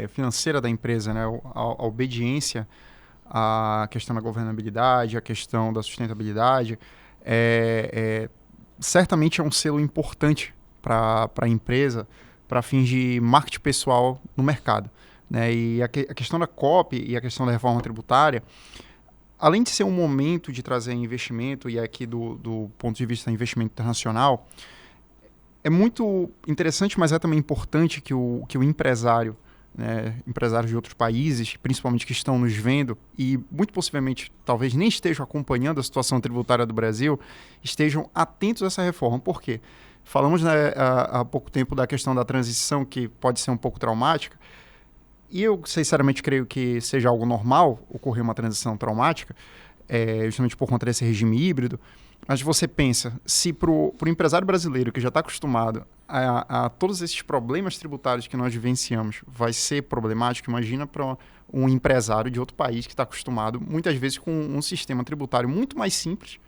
financeira da empresa, né, a obediência à questão da governabilidade, à questão da sustentabilidade, certamente é um selo importante para a empresa, para fins de marketing pessoal no mercado, né? E a questão da COP e a questão da reforma tributária, além de ser um momento de trazer investimento, e aqui do ponto de vista do investimento internacional, é muito interessante, mas é também importante que o empresário, né, empresários de outros países, principalmente que estão nos vendo e muito possivelmente talvez nem estejam acompanhando a situação tributária do Brasil, estejam atentos a essa reforma. Por quê? Falamos, né, há pouco tempo da questão da transição, que pode ser um pouco traumática, e eu sinceramente creio que seja algo normal ocorrer uma transição traumática, justamente por conta desse regime híbrido. Mas você pensa, se para o empresário brasileiro que já está acostumado a todos esses problemas tributários que nós vivenciamos vai ser problemático, imagina para um empresário de outro país que está acostumado muitas vezes com um sistema tributário muito mais simples,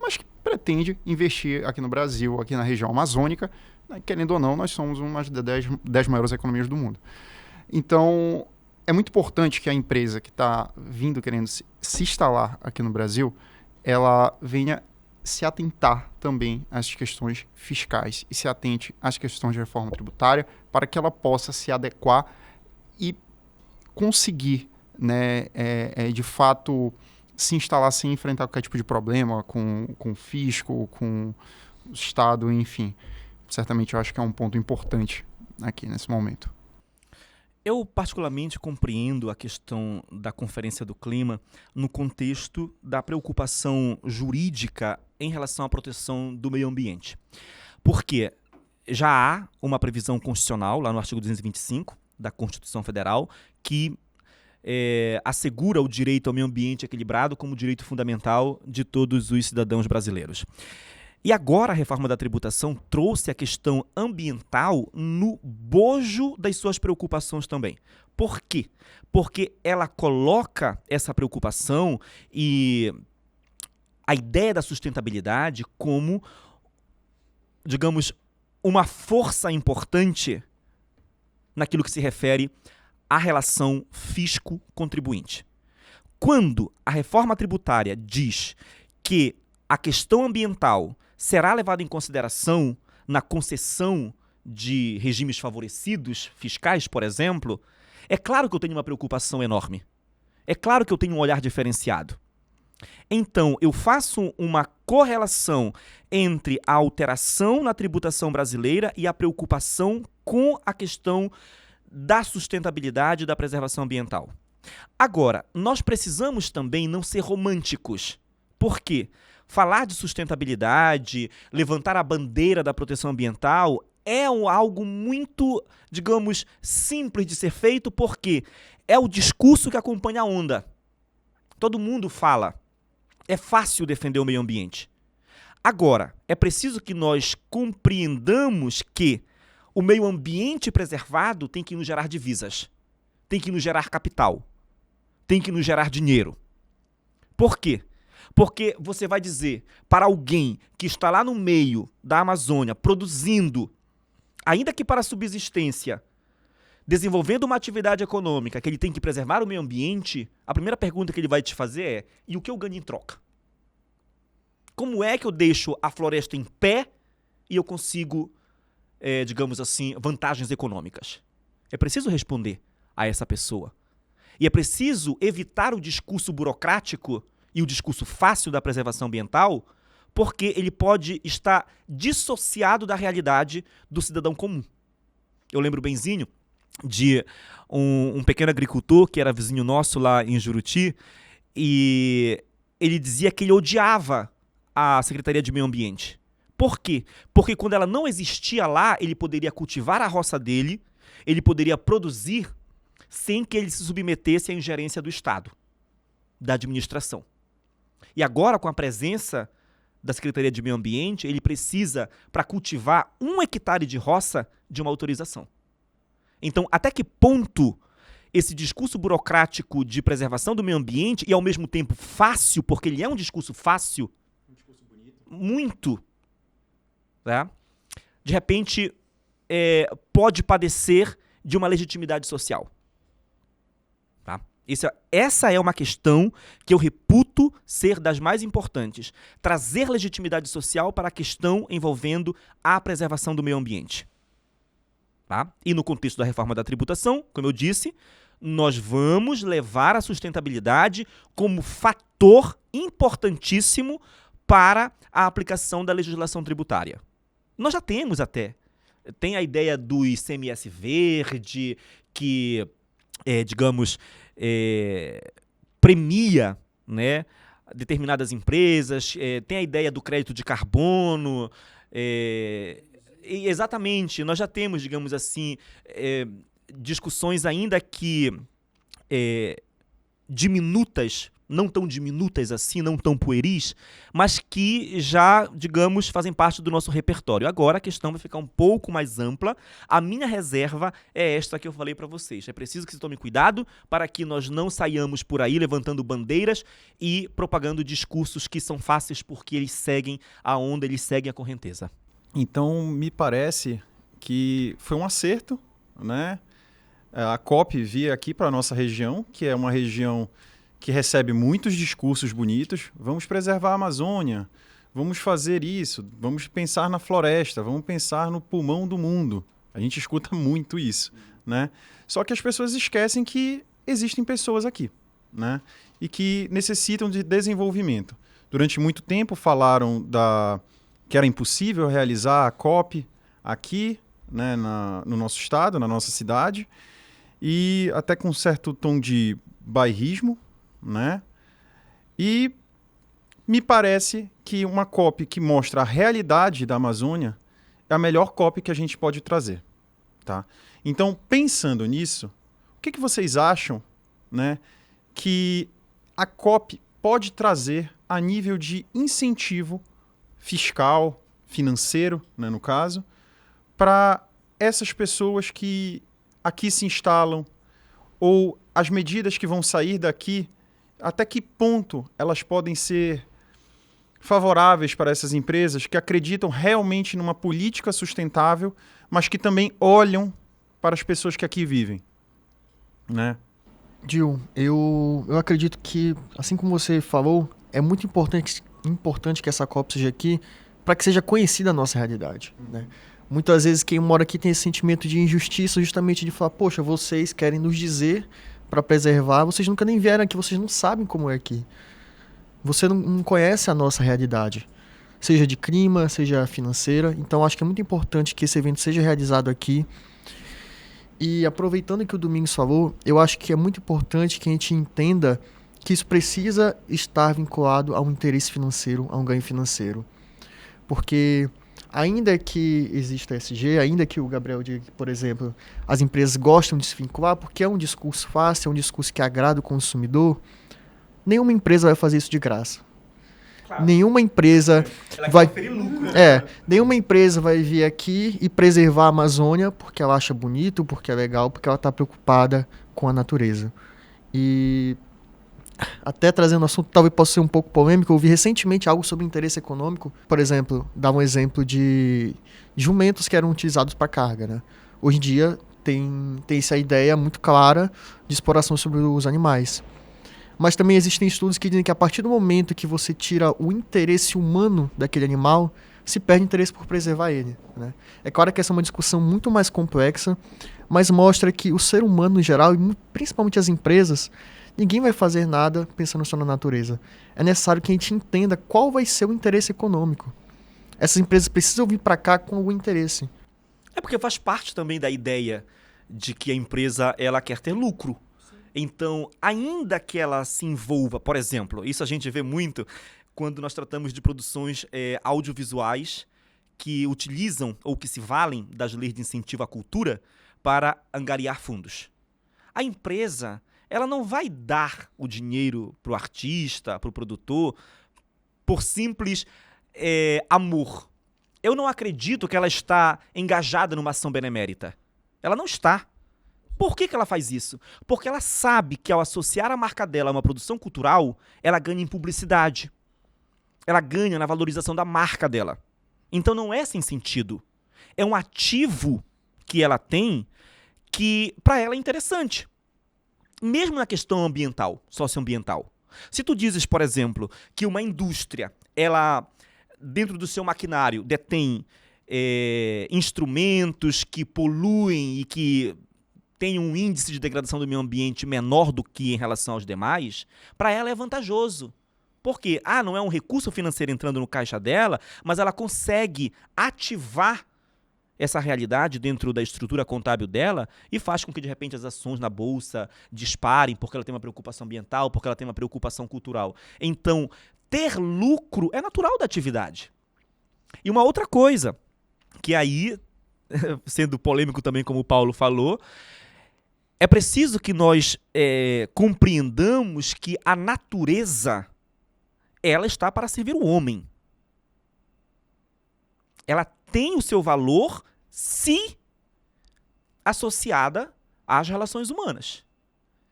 mas que pretende investir aqui no Brasil, aqui na região amazônica, né? Querendo ou não, nós somos uma das 10 maiores economias do mundo. Então, é muito importante que a empresa que está vindo querendo se instalar aqui no Brasil, ela venha se atentar também às questões fiscais e se atente às questões de reforma tributária para que ela possa se adequar e conseguir, né, de fato, se instalar sem enfrentar qualquer tipo de problema com o fisco, com o Estado, enfim. Certamente eu acho que é um ponto importante aqui nesse momento. Eu particularmente compreendo a questão da Conferência do Clima no contexto da preocupação jurídica em relação à proteção do meio ambiente. Porque já há uma previsão constitucional, lá no artigo 225 da Constituição Federal, que assegura o direito ao meio ambiente equilibrado como direito fundamental de todos os cidadãos brasileiros. E agora a reforma da tributação trouxe a questão ambiental no bojo das suas preocupações também. Por quê? Porque ela coloca essa preocupação e a ideia da sustentabilidade como, digamos, uma força importante naquilo que se refere à relação fisco-contribuinte. Quando a reforma tributária diz que a questão ambiental será levada em consideração na concessão de regimes favorecidos, fiscais, por exemplo, é claro que eu tenho uma preocupação enorme. É claro que eu tenho um olhar diferenciado. Então, eu faço uma correlação entre a alteração na tributação brasileira e a preocupação com a questão da sustentabilidade e da preservação ambiental. Agora, nós precisamos também não ser românticos. Por quê? Falar de sustentabilidade, levantar a bandeira da proteção ambiental é algo muito, digamos, simples de ser feito, porque é o discurso que acompanha a onda. Todo mundo fala. É fácil defender o meio ambiente. Agora, é preciso que nós compreendamos que o meio ambiente preservado tem que nos gerar divisas, tem que nos gerar capital, tem que nos gerar dinheiro. Por quê? Porque você vai dizer para alguém que está lá no meio da Amazônia produzindo, ainda que para subsistência, desenvolvendo uma atividade econômica, que ele tem que preservar o meio ambiente, a primeira pergunta que ele vai te fazer é: e o que eu ganho em troca? Como é que eu deixo a floresta em pé e eu consigo, digamos assim, vantagens econômicas? É preciso responder a essa pessoa. E é preciso evitar o discurso burocrático e o discurso fácil da preservação ambiental, porque ele pode estar dissociado da realidade do cidadão comum. Eu lembro benzinho de um pequeno agricultor que era vizinho nosso lá em Juruti, e ele dizia que ele odiava a Secretaria de Meio Ambiente. Por quê? Porque quando ela não existia lá, ele poderia cultivar a roça dele, ele poderia produzir sem que ele se submetesse à ingerência do Estado, da administração. E agora, com a presença da Secretaria de Meio Ambiente, ele precisa, para cultivar 1 hectare de roça, de uma autorização. Então, até que ponto esse discurso burocrático de preservação do meio ambiente, e ao mesmo tempo fácil, porque ele é um discurso fácil, um discurso bonito, muito, né? De repente, pode padecer de uma legitimidade social. Tá? Essa é uma questão que eu reputo ser das mais importantes. Trazer legitimidade social para a questão envolvendo a preservação do meio ambiente. Tá? E no contexto da reforma da tributação, como eu disse, nós vamos levar a sustentabilidade como fator importantíssimo para a aplicação da legislação tributária. Nós já temos até. Tem a ideia do ICMS verde, que, digamos, premia, né, determinadas empresas, tem a ideia do crédito de carbono, exatamente, nós já temos, digamos assim, discussões ainda que diminutas, não tão diminutas assim, não tão pueris, mas que já, digamos, fazem parte do nosso repertório. Agora a questão vai ficar um pouco mais ampla. A minha reserva é esta que eu falei para vocês. É preciso que se tome cuidado para que nós não saiamos por aí levantando bandeiras e propagando discursos que são fáceis porque eles seguem a onda, eles seguem a correnteza. Então, me parece que foi um acerto, né? A COP vir aqui para a nossa região, que é uma região que recebe muitos discursos bonitos. Vamos preservar a Amazônia, vamos fazer isso, vamos pensar na floresta, vamos pensar no pulmão do mundo. A gente escuta muito isso, né? Só que as pessoas esquecem que existem pessoas aqui, né? E que necessitam de desenvolvimento. Durante muito tempo falaram que era impossível realizar a COP aqui, né, no nosso estado, na nossa cidade, e até com um certo tom de bairrismo, né? E me parece que uma COP que mostra a realidade da Amazônia é a melhor copy que a gente pode trazer. Tá? Então, pensando nisso, o que vocês acham, né, que a copy pode trazer a nível de incentivo fiscal, financeiro, né, no caso, para essas pessoas que aqui se instalam, ou as medidas que vão sair daqui, até que ponto elas podem ser favoráveis para essas empresas que acreditam realmente numa política sustentável, mas que também olham para as pessoas que aqui vivem, né? Gil, eu acredito que, assim como você falou, é muito importante que essa COP seja aqui para que seja conhecida a nossa realidade, né? Muitas vezes quem mora aqui tem esse sentimento de injustiça, justamente de falar, poxa, vocês querem nos dizer para preservar, vocês nunca nem vieram aqui, vocês não sabem como é aqui. Você não conhece a nossa realidade, seja de clima, seja financeira. Então acho que é muito importante que esse evento seja realizado aqui. E aproveitando que o Domingos falou, eu acho que é muito importante que a gente entenda que isso precisa estar vinculado a um interesse financeiro, a um ganho financeiro. Porque ainda que exista ESG, ainda que o Gabriel diga que, por exemplo, as empresas gostam de se vincular porque é um discurso fácil, é um discurso que agrada o consumidor, nenhuma empresa vai fazer isso de graça. Claro. Nenhuma empresa nenhuma empresa vai vir aqui e preservar a Amazônia porque ela acha bonito, porque é legal, porque ela está preocupada com a natureza. E até trazendo um assunto talvez possa ser um pouco polêmico, eu ouvi recentemente algo sobre interesse econômico. Por exemplo, dar um exemplo de jumentos que eram utilizados para carga, né? Hoje em dia tem essa ideia muito clara de exploração sobre os animais. Mas também existem estudos que dizem que a partir do momento que você tira o interesse humano daquele animal, se perde interesse por preservar ele, né? É claro que essa é uma discussão muito mais complexa, mas mostra que o ser humano em geral, e principalmente as empresas, ninguém vai fazer nada pensando só na natureza. É necessário que a gente entenda qual vai ser o interesse econômico. Essas empresas precisam vir para cá com algum interesse. É porque faz parte também da ideia de que a empresa ela quer ter lucro. Então, ainda que ela se envolva, por exemplo, isso a gente vê muito quando nós tratamos de produções audiovisuais que utilizam ou que se valem das leis de incentivo à cultura para angariar fundos. A empresa, ela não vai dar o dinheiro para o artista, para o produtor, por simples amor. Eu não acredito que ela está engajada numa ação benemérita. Ela não está. Por que ela faz isso? Porque ela sabe que ao associar a marca dela a uma produção cultural, ela ganha em publicidade. Ela ganha na valorização da marca dela. Então não é sem sentido. É um ativo que ela tem que para ela é interessante. Mesmo na questão ambiental, socioambiental. Se tu dizes, por exemplo, que uma indústria, ela dentro do seu maquinário detém instrumentos que poluem e que tem um índice de degradação do meio ambiente menor do que em relação aos demais, para ela é vantajoso. Por quê? Não é um recurso financeiro entrando no caixa dela, mas ela consegue ativar essa realidade dentro da estrutura contábil dela e faz com que, de repente, as ações na bolsa disparem porque ela tem uma preocupação ambiental, porque ela tem uma preocupação cultural. Então, ter lucro é natural da atividade. E uma outra coisa, que aí, sendo polêmico também como o Paulo falou, é preciso que nós compreendamos que a natureza, ela está para servir o homem. Ela tem o seu valor se associada às relações humanas.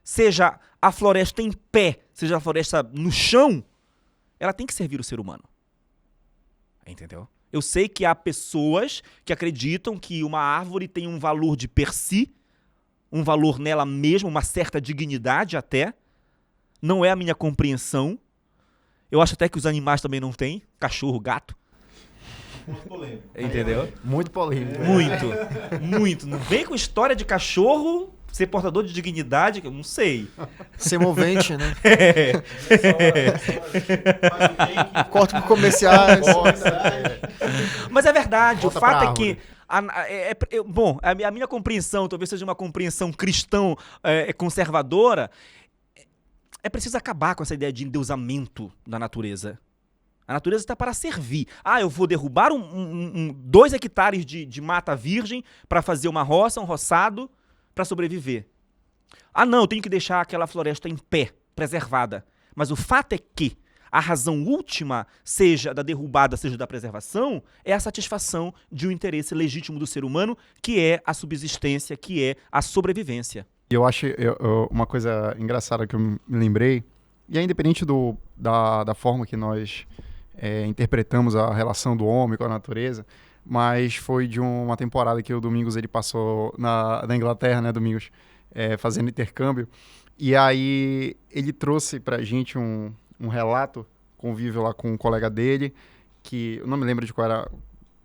Seja a floresta em pé, seja a floresta no chão, ela tem que servir o ser humano. Entendeu? Eu sei que há pessoas que acreditam que uma árvore tem um valor de per si, um valor nela mesma, uma certa dignidade até. Não é a minha compreensão. Eu acho até que os animais também não têm. Cachorro, gato. Muito polêmico. Entendeu? Muito polêmico. Muito. Não vem com história de cachorro ser portador de dignidade, que eu não sei. Ser movente, né? Corta com comerciais. Mas é verdade. Volta o fato é que a minha compreensão, talvez seja uma compreensão cristã conservadora, é preciso acabar com essa ideia de endeusamento da natureza. A natureza está para servir. Eu vou derrubar 2 hectares de mata virgem para fazer uma roça, um roçado, para sobreviver. Não, eu tenho que deixar aquela floresta em pé, preservada. Mas o fato é que a razão última, seja da derrubada, seja da preservação, é a satisfação de um interesse legítimo do ser humano, que é a subsistência, que é a sobrevivência. E eu acho uma coisa engraçada que eu me lembrei, e é independente da forma que nós interpretamos a relação do homem com a natureza, mas foi de uma temporada que o Domingos ele passou na Inglaterra, né, Domingos, fazendo intercâmbio, e aí ele trouxe pra gente um relato, convívio lá com um colega dele, que eu não me lembro de qual era, não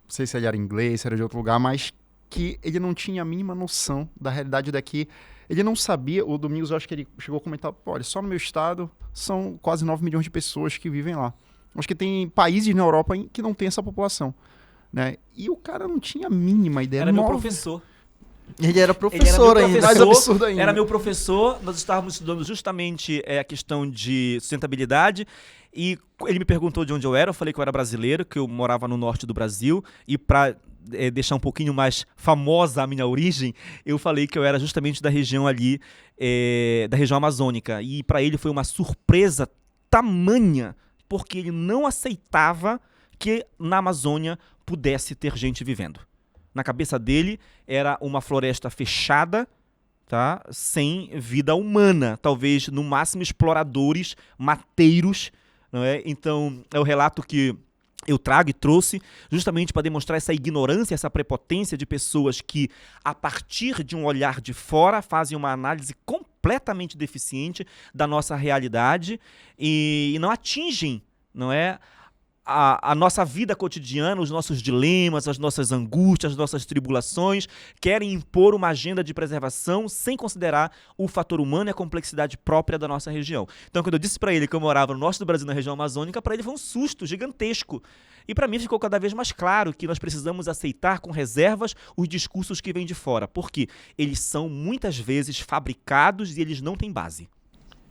sei se ele era inglês, se era de outro lugar, mas que ele não tinha a mínima noção da realidade daqui. Ele não sabia, o Domingos, eu acho que ele chegou a comentar, olha, só no meu estado são quase 9 milhões de pessoas que vivem lá. Acho que tem países na Europa que não tem essa população, né? E o cara não tinha a mínima ideia. Era meu professor. Ele era professor ainda. Mais absurdo ainda. Era meu professor, nós estávamos estudando justamente a questão de sustentabilidade e ele me perguntou de onde eu era, eu falei que eu era brasileiro, que eu morava no norte do Brasil e para deixar um pouquinho mais famosa a minha origem, eu falei que eu era justamente da região ali, da região amazônica, e para ele foi uma surpresa tamanha, porque ele não aceitava que na Amazônia pudesse ter gente vivendo. Na cabeça dele era uma floresta fechada, tá? Sem vida humana, talvez no máximo exploradores, mateiros, não é? Então é o relato que eu trago e trouxe justamente para demonstrar essa ignorância, essa prepotência de pessoas que, a partir de um olhar de fora, fazem uma análise completamente deficiente da nossa realidade e não atingem, não é, a nossa vida cotidiana, os nossos dilemas, as nossas angústias, as nossas tribulações, querem impor uma agenda de preservação sem considerar o fator humano e a complexidade própria da nossa região. Então, quando eu disse para ele que eu morava no norte do Brasil, na região amazônica, para ele foi um susto gigantesco. E para mim ficou cada vez mais claro que nós precisamos aceitar com reservas os discursos que vêm de fora, porque eles são muitas vezes fabricados e eles não têm base.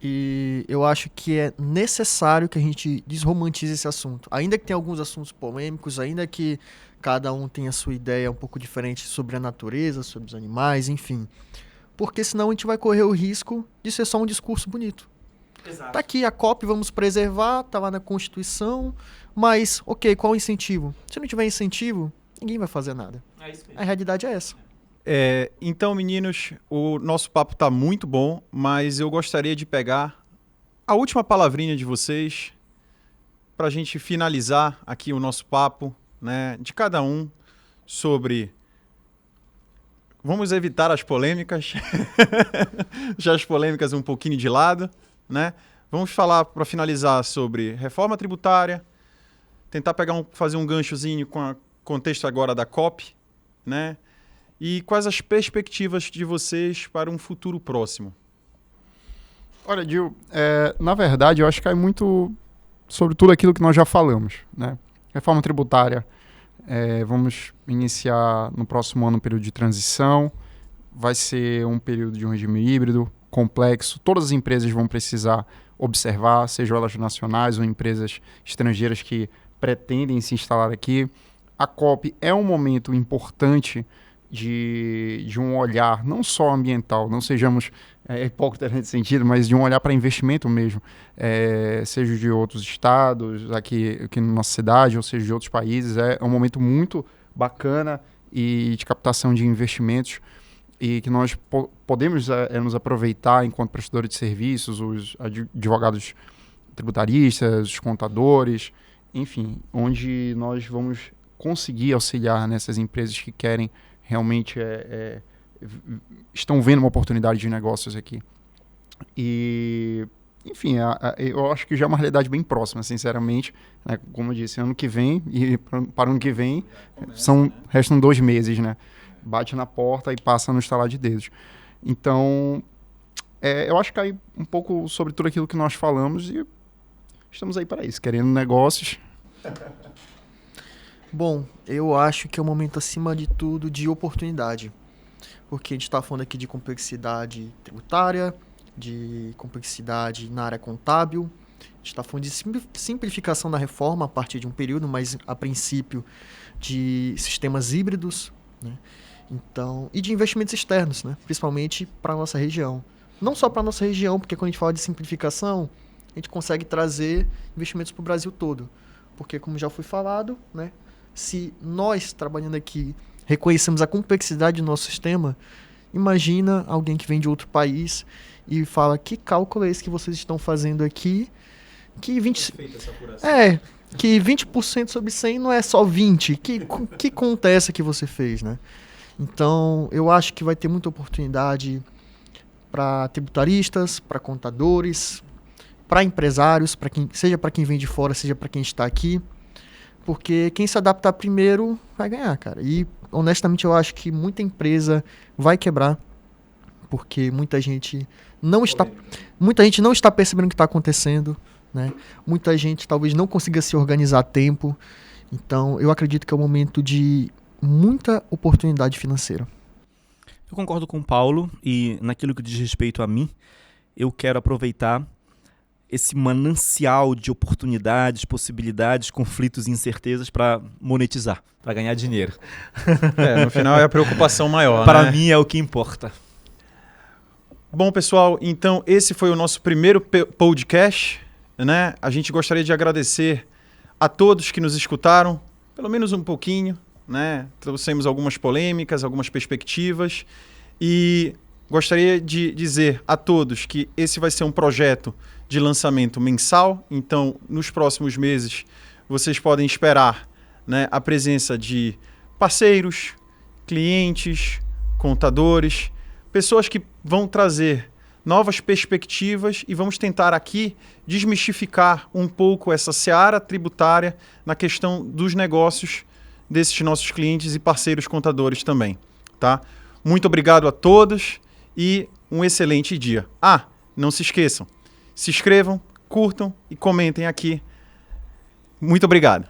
E eu acho que é necessário que a gente desromantize esse assunto. Ainda que tenha alguns assuntos polêmicos, ainda que cada um tenha a sua ideia um pouco diferente sobre a natureza, sobre os animais, enfim. Porque senão a gente vai correr o risco de ser só um discurso bonito. Exato. Tá aqui a COP, vamos preservar, tá lá na Constituição, mas, ok, qual o incentivo? Se não tiver incentivo, ninguém vai fazer nada. É isso mesmo. A realidade é essa. Então, meninos, o nosso papo está muito bom, mas eu gostaria de pegar a última palavrinha de vocês para a gente finalizar aqui o nosso papo, né, de cada um sobre... Vamos evitar as polêmicas, já as polêmicas um pouquinho de lado, né? Vamos falar, para finalizar, sobre reforma tributária, tentar fazer um ganchozinho com o contexto agora da COP, né? E quais as perspectivas de vocês para um futuro próximo? Olha, Gil, na verdade, eu acho que é muito sobre tudo aquilo que nós já falamos, né? Reforma tributária, vamos iniciar no próximo ano um período de transição, vai ser um período de um regime híbrido, complexo, todas as empresas vão precisar observar, sejam elas nacionais ou empresas estrangeiras que pretendem se instalar aqui. A COP é um momento importante de um olhar não só ambiental, não sejamos hipócritas nesse sentido, mas de um olhar para investimento mesmo, seja de outros estados, aqui na nossa cidade, ou seja de outros países. É um momento muito bacana e de captação de investimentos e que nós podemos nos aproveitar enquanto prestadores de serviços, os advogados tributaristas, os contadores, enfim, onde nós vamos conseguir auxiliar nessas empresas que querem realmente estão vendo uma oportunidade de negócios aqui. E, enfim, eu acho que já é uma realidade bem próxima, sinceramente. Né? Como eu disse, ano que vem, e para o ano que vem, restam 2 meses, né? Bate na porta e passa no estalar de dedos. Então, eu acho que aí um pouco sobre tudo aquilo que nós falamos e estamos aí para isso, querendo negócios. Bom, eu acho que é um momento, acima de tudo, de oportunidade. Porque a gente está falando aqui de complexidade tributária, de complexidade na área contábil, A gente está falando de simplificação da reforma a partir de um período, mas a princípio de sistemas híbridos, né? Então, e de investimentos externos, né? Principalmente para a nossa região. Não só para a nossa região, porque quando a gente fala de simplificação, a gente consegue trazer investimentos para o Brasil todo. Porque, como já foi falado, né? Se nós, trabalhando aqui, reconhecemos a complexidade do nosso sistema, imagina alguém que vem de outro país e fala: que cálculo é esse que vocês estão fazendo aqui? Que 20% sobre 100 não é só 20. Que conta é essa que você fez, né? Então, eu acho que vai ter muita oportunidade para tributaristas, para contadores, para empresários, seja para quem vem de fora, seja para quem está aqui. Porque quem se adaptar primeiro vai ganhar, cara. E, honestamente, eu acho que muita empresa vai quebrar, porque muita gente não está percebendo o que está acontecendo, né? Muita gente talvez não consiga se organizar a tempo. Então, eu acredito que é um momento de muita oportunidade financeira. Eu concordo com o Paulo, e naquilo que diz respeito a mim, eu quero aproveitar esse manancial de oportunidades, possibilidades, conflitos e incertezas para monetizar, para ganhar dinheiro. No final é a preocupação maior, Para né? mim é o que importa. Bom, pessoal, então esse foi o nosso primeiro podcast, né? A gente gostaria de agradecer a todos que nos escutaram, pelo menos um pouquinho, né? Trouxemos algumas polêmicas, algumas perspectivas, e gostaria de dizer a todos que esse vai ser um projeto de lançamento mensal. Então, nos próximos meses, vocês podem esperar, né, a presença de parceiros, clientes, contadores, pessoas que vão trazer novas perspectivas, e vamos tentar aqui desmistificar um pouco essa seara tributária na questão dos negócios desses nossos clientes e parceiros contadores também, tá? Muito obrigado a todos e um excelente dia. Não se esqueçam, se inscrevam, curtam e comentem aqui. Muito obrigado.